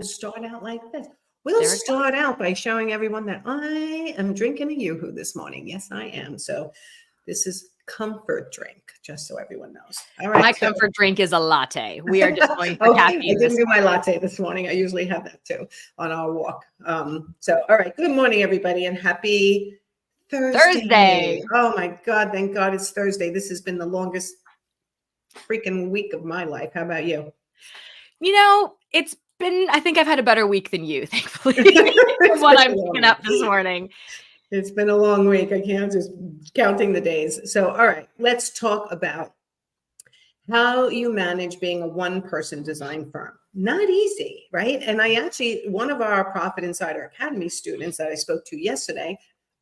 Start out like this. We'll start out by showing everyone that I am drinking a Yoo-hoo this morning. Yes, I am. So this is comfort drink, just so everyone knows. All right. My comfort drink is a latte. We are just going for caffeine. I didn't do my latte this morning. I usually have that too on our walk. So, all right. Good morning, everybody, and happy Thursday. Oh my God. Thank God it's Thursday. This has been the longest freaking week of my life. How about you? You know, I think I've had a better week than you, thankfully, from what I'm picking up this morning. It's been a long week. I can't just counting the days. So, all right, let's talk about how you manage being a one-person design firm. Not easy, right? And one of our Profit Insider Academy students that I spoke to yesterday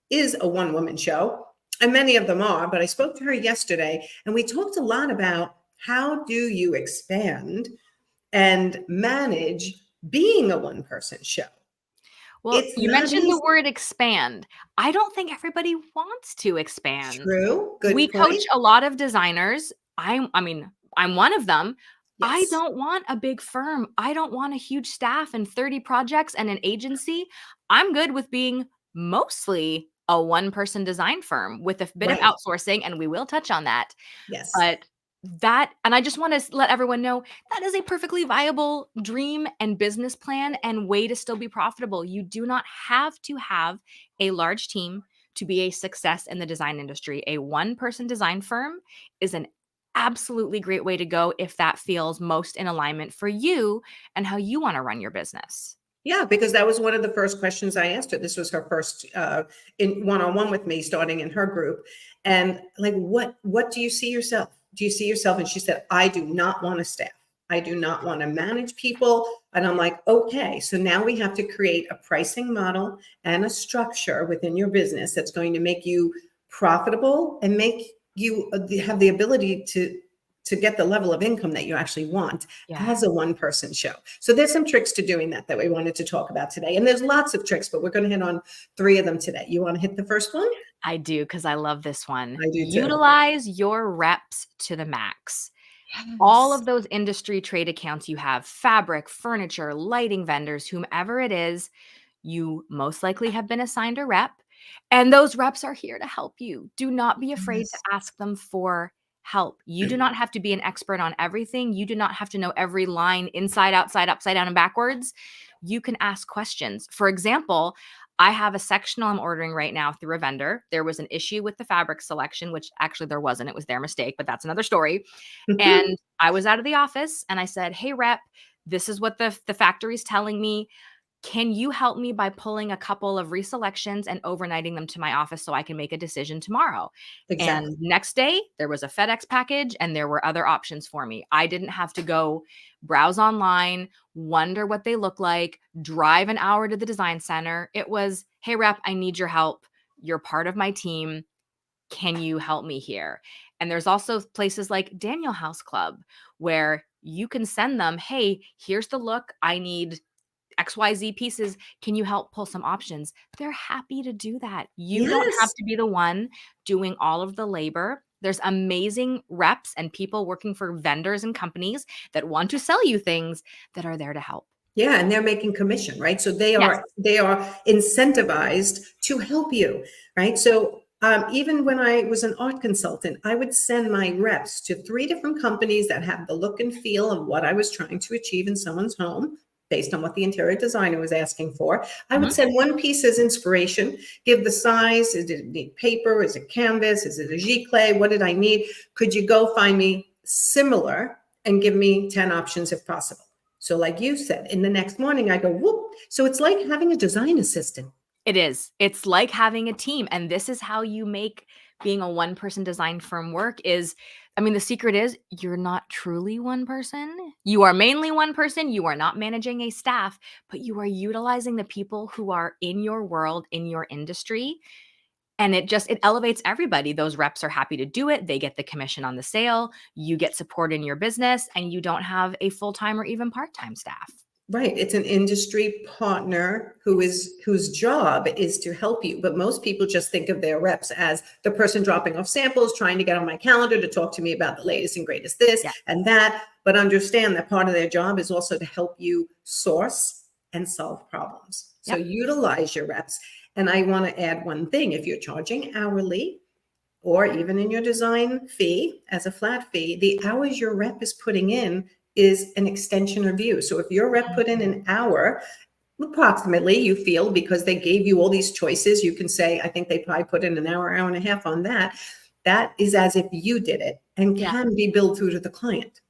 is a one-woman show, and many of them are, but I spoke to her yesterday, and we talked a lot about how do you expand and manage being a one-person show. Well, you mentioned the word expand. I don't think everybody wants to expand. True. Good We point. coach a lot of designers. I'm one of them. Yes. I don't want a big firm. I don't want a huge staff and 30 projects and an agency. I'm good with being mostly a one-person design firm with a bit of outsourcing, and we will touch on that. Yes. And I just want to let everyone know that is a perfectly viable dream and business plan and way to still be profitable. You do not have to have a large team to be a success in the design industry. A one-person design firm is an absolutely great way to go if that feels most in alignment for you and how you want to run your business. Yeah, because that was one of the first questions I asked her. This was her first in one-on-one with me, starting in her group. And like, what do you see yourself? Do you see yourself? And she said, I do not want a staff. I do not want to manage people. And I'm like, okay, so now we have to create a pricing model and a structure within your business that's going to make you profitable and make you have the ability to get the level of income that you actually want as a one-person show. So there's some tricks to doing that we wanted to talk about today. And there's lots of tricks, but we're going to hit on 3 of them today. You want to hit the first one? I do, because I love this one. I do too. Utilize your reps to the max. Yes. All of those industry trade accounts you have, fabric, furniture, lighting vendors, whomever it is, you most likely have been assigned a rep. And those reps are here to help you. Do not be afraid to ask them for help. You do not have to be an expert on everything. You do not have to know every line inside, outside, upside down, and backwards. You can ask questions. For example, I have a sectional I'm ordering right now through a vendor. There was an issue with the fabric selection, which actually there wasn't. It was their mistake, but that's another story. And I was out of the office and I said, hey, rep, this is what the factory's telling me. Can you help me by pulling a couple of reselections and overnighting them to my office so I can make a decision tomorrow? Exactly. And next day, there was a FedEx package and there were other options for me. I didn't have to go browse online, wonder what they look like, drive an hour to the design center. It was, hey, rep, I need your help. You're part of my team. Can you help me here? And there's also places like Daniel House Club where you can send them, hey, here's the look. I need XYZ pieces. Can you help pull some options? They're happy to do that. You don't have to be the one doing all of the labor. There's amazing reps and people working for vendors and companies that want to sell you things that are there to help. Yeah, and they're making commission, right? So they are incentivized to help you, right? So even when I was an art consultant, I would send my reps to 3 different companies that have the look and feel of what I was trying to achieve in someone's home, based on what the interior designer was asking for. I would send one piece as inspiration, give the size. Is it need paper? Is it canvas? Is it a giclée? What did I need? Could you go find me similar and give me 10 options if possible? So like you said, in the next morning, I go, whoop. So it's like having a design assistant. It is. It's like having a team. And this is how you make being a one-person design firm work is, the secret is you're not truly one person. You are mainly one person. You are not managing a staff, but you are utilizing the people who are in your world, in your industry. And it elevates everybody. Those reps are happy to do it. They get the commission on the sale. You get support in your business and you don't have a full-time or even part-time staff. Right. It's an industry partner whose job is to help you. But most people just think of their reps as the person dropping off samples, trying to get on my calendar to talk to me about the latest and greatest this and that. But understand that part of their job is also to help you source and solve problems. So utilize your reps. And I want to add one thing. If you're charging hourly, or even in your design fee as a flat fee, the hours your rep is putting in is an extension of you. So if your rep put in an hour, approximately, you feel, because they gave you all these choices, you can say, I think they probably put in an hour, hour and a half on that. That is as if you did it and can be billed through to the client.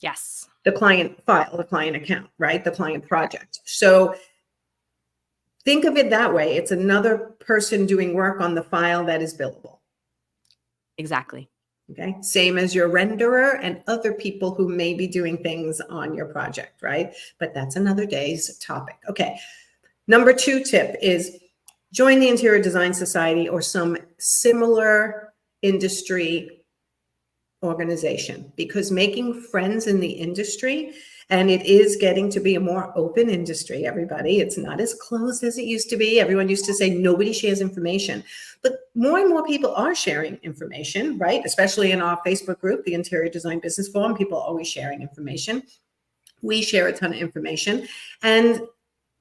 Yes. The client file, the client account, right? The client project. So think of it that way. It's another person doing work on the file that is billable. Exactly. Okay. Same as your renderer and other people who may be doing things on your project, right? But that's another day's topic. Okay. Number 2 tip is join the Interior Design Society or some similar industry organization, because making friends in the industry, and it is getting to be a more open industry, everybody. It's not as closed as it used to be. Everyone used to say nobody shares information, but more and more people are sharing information, right? Especially in our Facebook group, the Interior Design Business Forum, people are always sharing information. We share a ton of information, and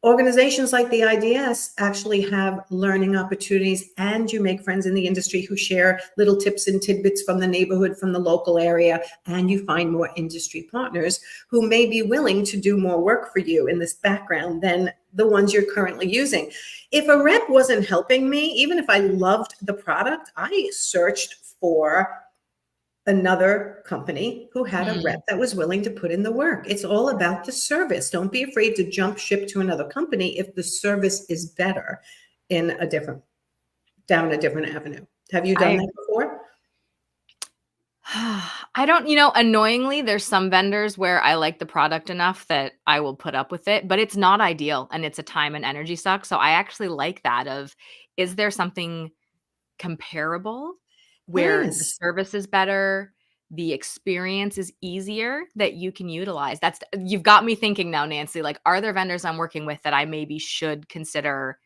organizations like the IDS actually have learning opportunities, and you make friends in the industry who share little tips and tidbits from the neighborhood, from the local area, and you find more industry partners who may be willing to do more work for you in this background than the ones you're currently using. If a rep wasn't helping me, even if I loved the product, I searched for another company who had a rep that was willing to put in the work. It's all about the service. Don't be afraid to jump ship to another company if the service is better in a different, down a different avenue. Have you done that before? I don't, annoyingly, there's some vendors where I like the product enough that I will put up with it, but it's not ideal and it's a time and energy suck. So I actually like that of, is there something comparable where the Yes. service is better, the experience is easier that you can utilize? You've got me thinking now, Nancy, like, are there vendors I'm working with that I maybe should consider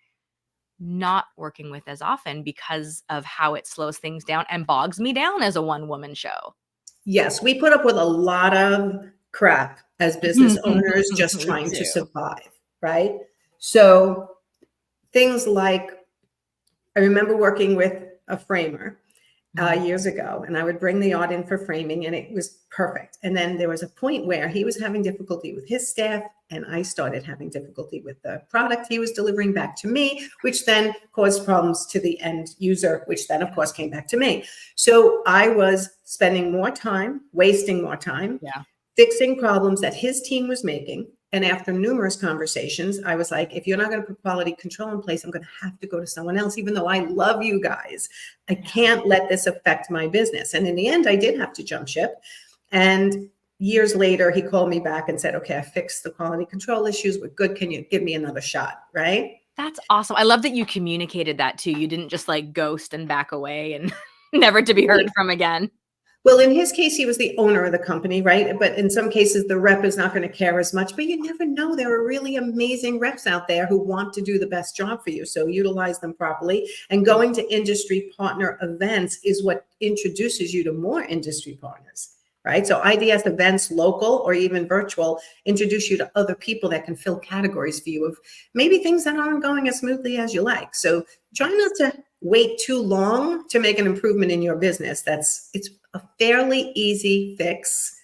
not working with as often because of how it slows things down and bogs me down as a one-woman show? Yes, we put up with a lot of crap as business owners just Me trying to too. survive, right? So things like, I remember working with a framer years ago, and I would bring the art in for framing, and it was perfect. And then there was a point where he was having difficulty with his staff, and I started having difficulty with the product he was delivering back to me, which then caused problems to the end user, which then, of course, came back to me. So I was spending more time, wasting more time, fixing problems that his team was making. And after numerous conversations, I was like, if you're not going to put quality control in place, I'm going to have to go to someone else, even though I love you guys. I can't let this affect my business. And in the end, I did have to jump ship. And years later, he called me back and said, okay, I fixed the quality control issues. We're good. Can you give me another shot? Right? That's awesome. I love that you communicated that too. You didn't just like ghost and back away and never to be heard from again. Well, in his case, he was the owner of the company, right? But in some cases, the rep is not going to care as much. But you never know. There are really amazing reps out there who want to do the best job for you. So utilize them properly. And going to industry partner events is what introduces you to more industry partners, right? So IDS events, local or even virtual, introduce you to other people that can fill categories for you of maybe things that aren't going as smoothly as you like. So try not to wait too long to make an improvement in your business. It's a fairly easy fix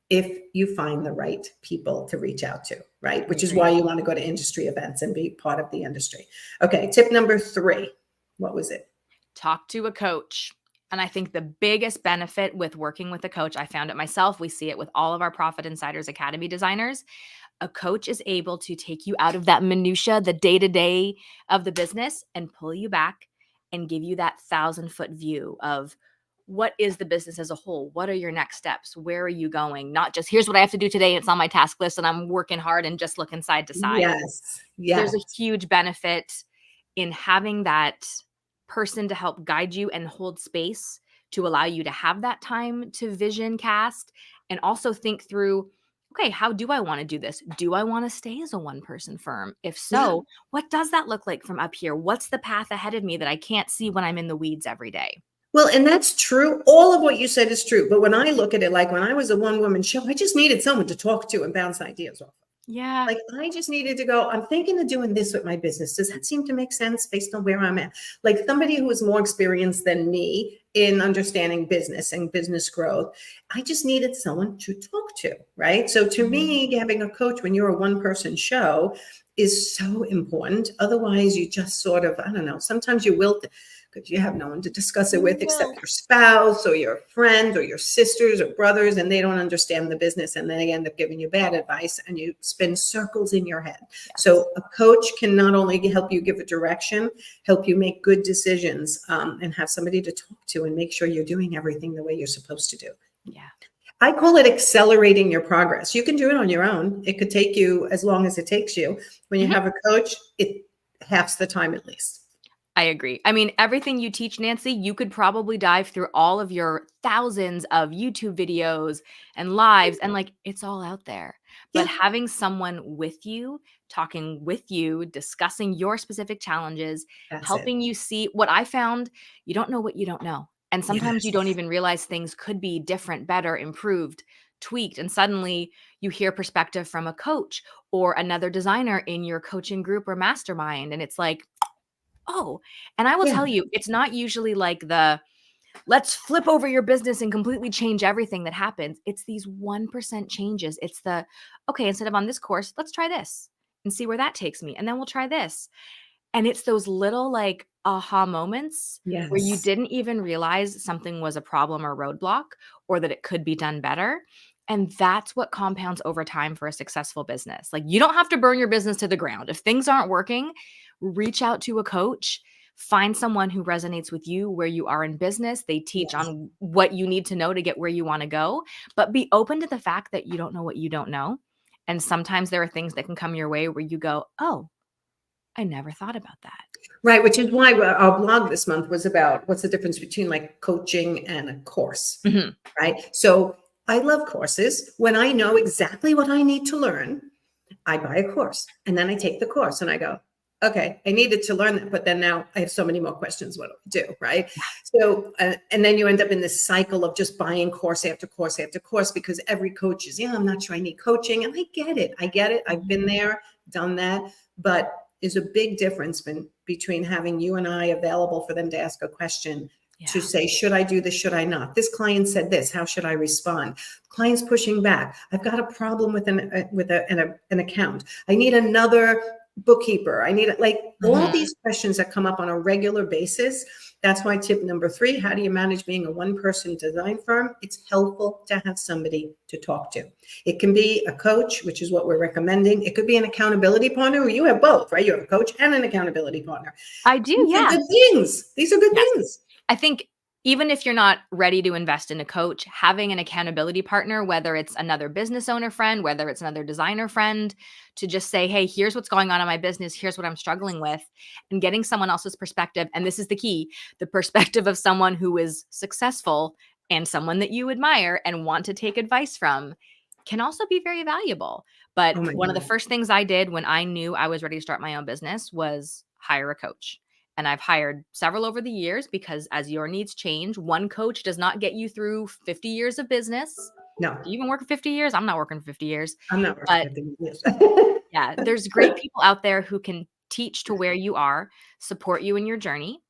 if you find the right people to reach out to, right? Which is why you want to go to industry events and be part of the industry. Okay, tip number 3. What was it? Talk to a coach. And I think the biggest benefit with working with a coach, I found it myself, we see it with all of our Profit Insiders Academy designers. A coach is able to take you out of that minutia, the day-to-day of the business, and pull you back and give you that 1,000-foot view of what is the business as a whole? What are your next steps? Where are you going? Not just here's what I have to do today. It's on my task list and I'm working hard and just looking side to side. Yes. Yes. There's a huge benefit in having that person to help guide you and hold space to allow you to have that time to vision cast and also think through, okay, how do I want to do this? Do I want to stay as a one-person firm? If so, what does that look like from up here? What's the path ahead of me that I can't see when I'm in the weeds every day? Well, and that's true. All of what you said is true. But when I look at it, like when I was a one-woman show, I just needed someone to talk to and bounce ideas off. Yeah. Like, I just needed to go, I'm thinking of doing this with my business. Does that seem to make sense based on where I'm at? Like somebody who is more experienced than me in understanding business and business growth, I just needed someone to talk to, right? So to me, having a coach when you're a one-person show is so important. Otherwise, you just sort of, I don't know, sometimes you wilt because you have no one to discuss it with except your spouse or your friends or your sisters or brothers, and they don't understand the business, and then they end up giving you bad advice and you spin circles in your head. So a coach can not only help you give a direction, help you make good decisions, and have somebody to talk to and make sure you're doing everything the way you're supposed to do. Yeah. I call it accelerating your progress. You can do it on your own. It could take you as long as it takes you. When you have a coach, it halves the time at least. I agree. I mean, everything you teach, Nancy, you could probably dive through all of your thousands of YouTube videos and lives, and like it's all out there. But Yeah. having someone with you, talking with you, discussing your specific challenges, That's it. helping you see what I found, you don't know what you don't know. And sometimes you don't Yes. even realize things could be different, better, improved, tweaked. And suddenly you hear perspective from a coach or another designer in your coaching group or mastermind. And it's like, oh, and I will Yeah. tell you, it's not usually like the let's flip over your business and completely change everything that happens. It's these 1% changes. It's the, okay, instead of on this course, let's try this and see where that takes me. And then we'll try this. And it's those little like aha moments where you Yes. didn't even realize something was a problem or roadblock or that it could be done better. And that's what compounds over time for a successful business. Like you don't have to burn your business to the ground. If things aren't working, reach out to a coach, find someone who resonates with you where you are in business. They teach Yes. on what you need to know to get where you want to go, but be open to the fact that you don't know what you don't know. And sometimes there are things that can come your way where you go, oh, I never thought about that. Right, which is why our blog this month was about what's the difference between like coaching and a course, right? So I love courses. When I know exactly what I need to learn, I buy a course and then I take the course and I go, okay, I needed to learn that, but then now I have so many more questions. What do I do? Right. So, and then you end up in this cycle of just buying course after course after course because every coach is, yeah, I'm not sure I need coaching. And I get it. I get it. I've been there, done that. But there's a big difference between having you and I available for them to ask a question to say, should I do this? Should I not? This client said this. How should I respond? Client's pushing back. I've got a problem with an account. I need another bookkeeper. I need like all these questions that come up on a regular basis. That's why tip number 3, how do you manage being a one-person design firm? It's helpful to have somebody to talk to. It can be a coach, which is what we're recommending. It could be an accountability partner. You have both, right? You have a coach and an accountability partner. I do, These are good things. These are good things. I think even if you're not ready to invest in a coach, having an accountability partner, whether it's another business owner friend, whether it's another designer friend, to just say, hey, here's what's going on in my business, here's what I'm struggling with, and getting someone else's perspective. And this is the key, the perspective of someone who is successful and someone that you admire and want to take advice from can also be very valuable. But one of the first things I did when I knew I was ready to start my own business was hire a coach. And I've hired several over the years because as your needs change, one coach does not get you through 50 years of business. No. Do you even work 50 years? I'm not working 50 years. I'm not working 50 years. Yeah, there's great people out there who can teach to where you are, support you in your journey.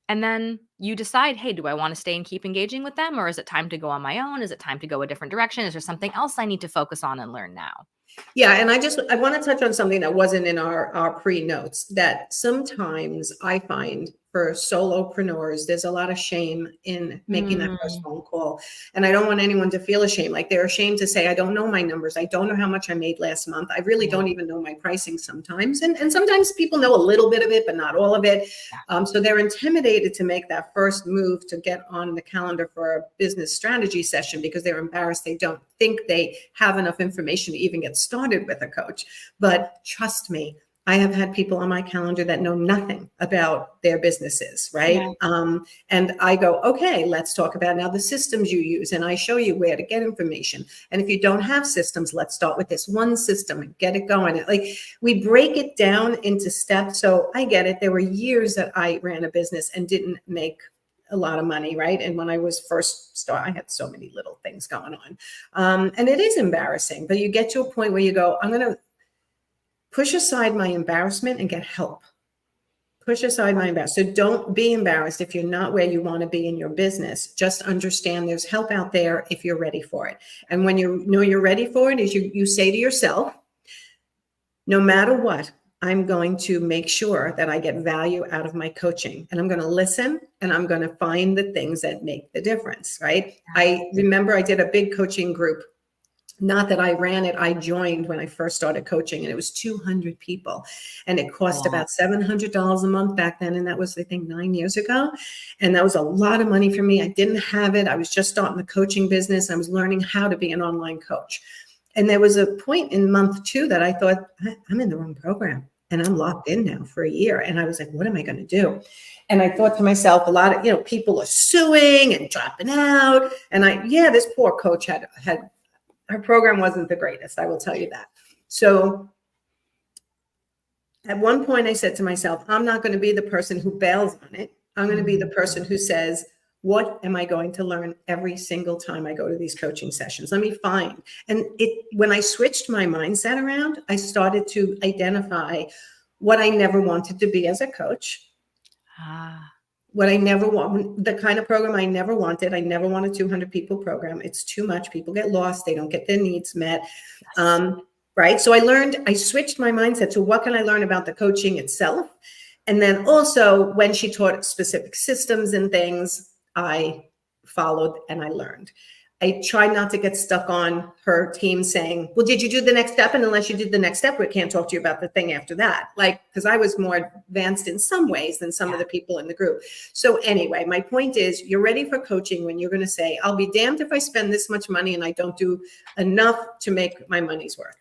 And then you decide, hey, do I want to stay and keep engaging with them? Or is it time to go on my own? Is it time to go a different direction? Is there something else I need to focus on and learn now? Yeah. And I want to touch on something that wasn't in our pre-notes, that sometimes I find for solopreneurs, there's a lot of shame in making that first phone call. And I don't want anyone to feel ashamed. Like they're ashamed to say, I don't know my numbers. I don't know how much I made last month. I really don't even know my pricing sometimes. And sometimes people know a little bit of it, but not all of it. So they're intimidated to make that first move to get on the calendar for a business strategy session because they're embarrassed. They don't think they have enough information to even get started with a coach. But trust me, I have had people on my calendar that know nothing about their businesses, right? And I go, okay, let's talk about now the systems you use. And I show you where to get information. And if you don't have systems, let's start with this one system and get it going. Like we break it down into steps. So I get it. There were years that I ran a business and didn't make a lot of money, right? And when I was first starting, I had so many little things going on. And it is embarrassing, but you get to a point where you go, I'm going to push aside my embarrassment and get help. Push aside my embarrassment. So don't be embarrassed if you're not where you want to be in your business. Just understand there's help out there if you're ready for it. And when you know you're ready for it, is you say to yourself, no matter what, I'm going to make sure that I get value out of my coaching, and I'm going to listen, and I'm going to find the things that make the difference, right? I remember I did a big coaching group. Not that I ran it, I joined when I first started coaching, and it was 200 people, and it cost about $700 a month back then. And that was, I think, 9 years ago. And that was a lot of money for me. I didn't have it. I was just starting the coaching business. I was learning how to be an online coach. And there was a point in month 2 that I thought, I'm in the wrong program, and I'm locked in now for a year. And I was like, what am I going to do? And I thought to myself, a lot of, people are suing and dropping out. And this poor coach had her program wasn't the greatest, I will tell you that. So at one point I said to myself, I'm not going to be the person who bails on it. I'm going to be the person who says, what am I going to learn every single time I go to these coaching sessions? Let me find. And when I switched my mindset around, I started to identify what I never wanted to be as a coach. What I never want, the kind of program I never wanted. I never want a 200 people program. It's too much. People get lost. They don't get their needs met. Right. So I switched my mindset to what can I learn about the coaching itself? And then also when she taught specific systems and things, I followed and I learned. I tried not to get stuck on her team saying, well, did you do the next step? And unless you did the next step, we can't talk to you about the thing after that. Because I was more advanced in some ways than some of the people in the group. So anyway, my point is, you're ready for coaching when you're going to say, I'll be damned if I spend this much money and I don't do enough to make my money's worth.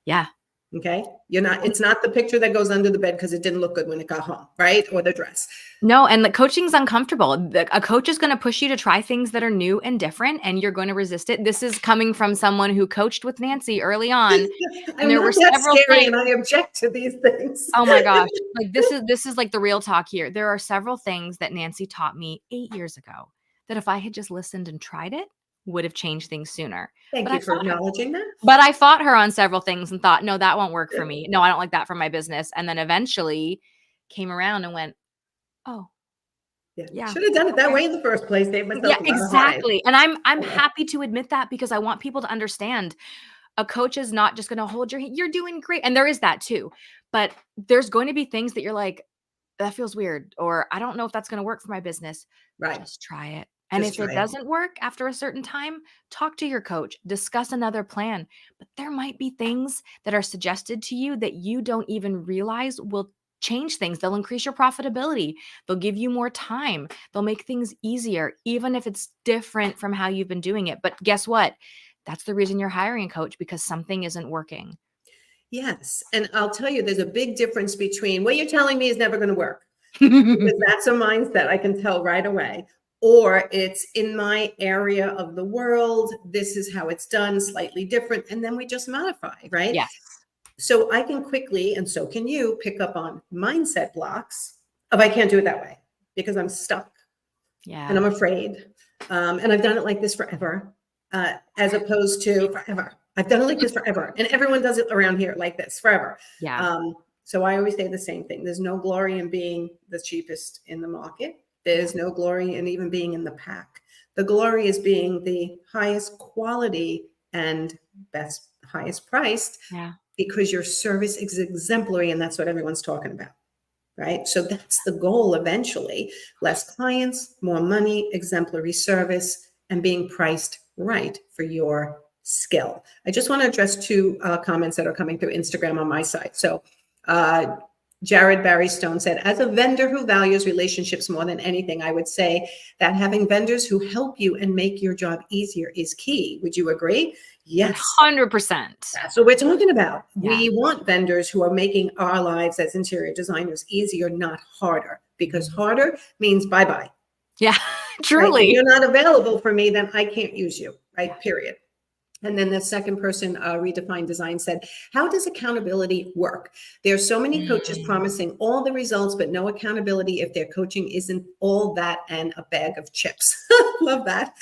Yeah. Okay. It's not the picture that goes under the bed because it didn't look good when it got home, right? Or the dress. No. And the coaching's uncomfortable. A coach is going to push you to try things that are new and different, and you're going to resist it. This is coming from someone who coached with Nancy early on. And there were several things. And I object to these things. Oh my gosh. This is like the real talk here. There are several things that Nancy taught me 8 years ago that if I had just listened and tried it, would have changed things sooner. Thank you for acknowledging that. But I fought her on several things and thought, no, that won't work for me. No, I don't like that for my business. And then eventually came around and went, oh, yeah. Should have done it that way in the first place. Yeah, exactly. And I'm happy to admit that, because I want people to understand a coach is not just going to hold you're doing great. And there is that too. But there's going to be things that you're like, that feels weird, or I don't know if that's going to work for my business. Right. Just try it. And if it doesn't work after a certain time, talk to your coach, discuss another plan. But there might be things that are suggested to you that you don't even realize will change things. They'll increase your profitability. They'll give you more time. They'll make things easier, even if it's different from how you've been doing it. But guess what? That's the reason you're hiring a coach, because something isn't working. Yes. And I'll tell you, there's a big difference between what you're telling me is never going to work. Because that's a mindset I can tell right away. Or it's in my area of the world. This is how it's done, slightly different. And then we just modify, right? Yes. So I can quickly, and so can you, pick up on mindset blocks of I can't do it that way because I'm stuck. Yeah. And I'm afraid. And I've done it like this forever, as opposed to forever. I've done it like this forever. And everyone does it around here like this forever. Yeah. So I always say the same thing. There's no glory in being the cheapest in the market. There's no glory in even being in the pack. The glory is being the highest quality and highest priced, because your service is exemplary, and that's what everyone's talking about, right? So that's the goal eventually. Less clients, more money, exemplary service, and being priced right for your skill. I just want to address two comments that are coming through Instagram on my side. So Jared Barry Stone said, as a vendor who values relationships more than anything, I would say that having vendors who help you and make your job easier is key. Would you agree? Yes. 100%. That's what we're talking about. Yeah. We want vendors who are making our lives as interior designers easier, not harder, because harder means bye-bye. Yeah, truly. Right? If you're not available for me, then I can't use you, right? Period. And then the second person, Redefined Design, said, how does accountability work? There are so many coaches promising all the results, but no accountability if their coaching isn't all that and a bag of chips. Love that.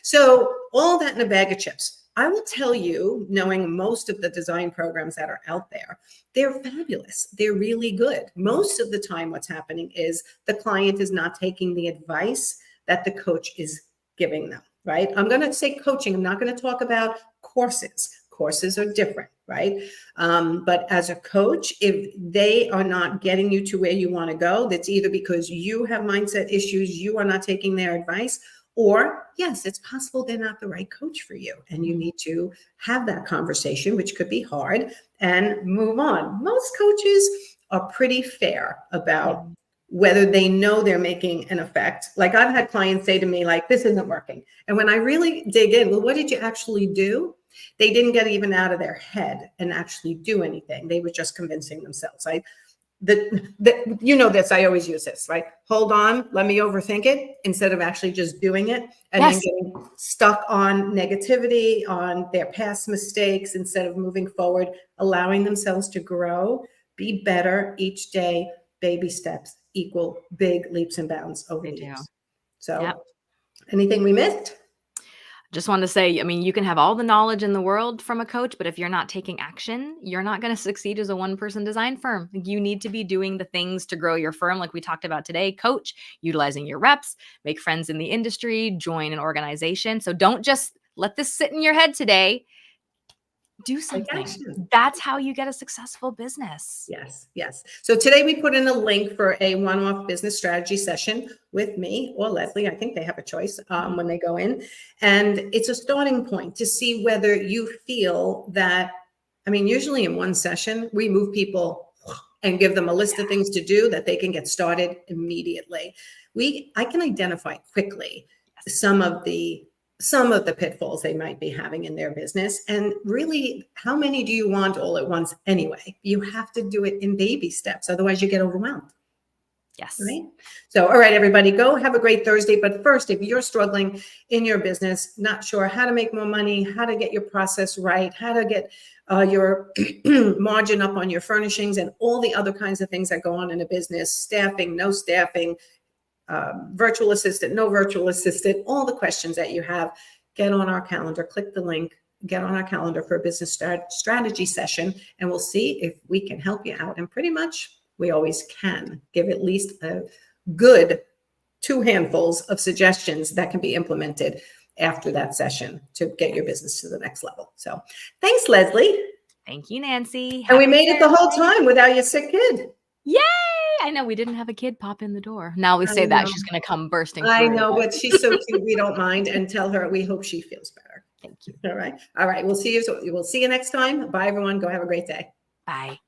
So all that and a bag of chips. I will tell you, knowing most of the design programs that are out there, they're fabulous. They're really good. Most of the time, what's happening is the client is not taking the advice that the coach is giving them. Right? I'm going to say coaching. I'm not going to talk about courses. Courses are different, right? But as a coach, if they are not getting you to where you want to go, that's either because you have mindset issues, you are not taking their advice, or yes, it's possible they're not the right coach for you. And you need to have that conversation, which could be hard, and move on. Most coaches are pretty fair about whether they know they're making an effect. Like I've had clients say to me, like, this isn't working. And when I really dig in, well, what did you actually do? They didn't get even out of their head and actually do anything. They were just convincing themselves. You know this, I always use this, right? Hold on, let me overthink it instead of actually just doing it and then getting stuck on negativity, on their past mistakes, instead of moving forward, allowing themselves to grow, be better each day. Baby steps equal big leaps and bounds over the years. So anything we missed? Just wanted to say, I mean, you can have all the knowledge in the world from a coach, but if you're not taking action, you're not going to succeed as a one-person design firm. You need to be doing the things to grow your firm, like we talked about today. Coach, utilizing your reps, make friends in the industry, join an organization. So don't just let this sit in your head today. Do something. That's how you get a successful business. Yes, yes. So today we put in a link for a one-off business strategy session with me or Lesley. I think they have a choice when they go in. And it's a starting point to see whether you feel that, I mean, usually in one session, we move people and give them a list of things to do that they can get started immediately. I can identify quickly some of the pitfalls they might be having in their business. And really, how many do you want all at once anyway? You have to do it in baby steps. Otherwise you get overwhelmed. Yes. Right. So, all right, everybody, go have a great Thursday. But first, if you're struggling in your business, not sure how to make more money, how to get your process right, how to get your margin up on your furnishings and all the other kinds of things that go on in a business, staffing, no staffing, virtual assistant, no virtual assistant, all the questions that you have, get on our calendar, click the link, get on our calendar for a business strategy session, and we'll see if we can help you out. And pretty much we always can give at least a good 2 handfuls of suggestions that can be implemented after that session to get your business to the next level. So thanks, Lesley. Thank you, Nancy. And we made it the whole time without your sick kid. Yay! I know we didn't have a kid pop in the door. Now we say that she's going to come bursting through. I know, but she's so cute. We don't mind, and tell her we hope she feels better. Thank you. All right. All right. We'll see you. We'll see you next time. Bye, everyone. Go have a great day. Bye.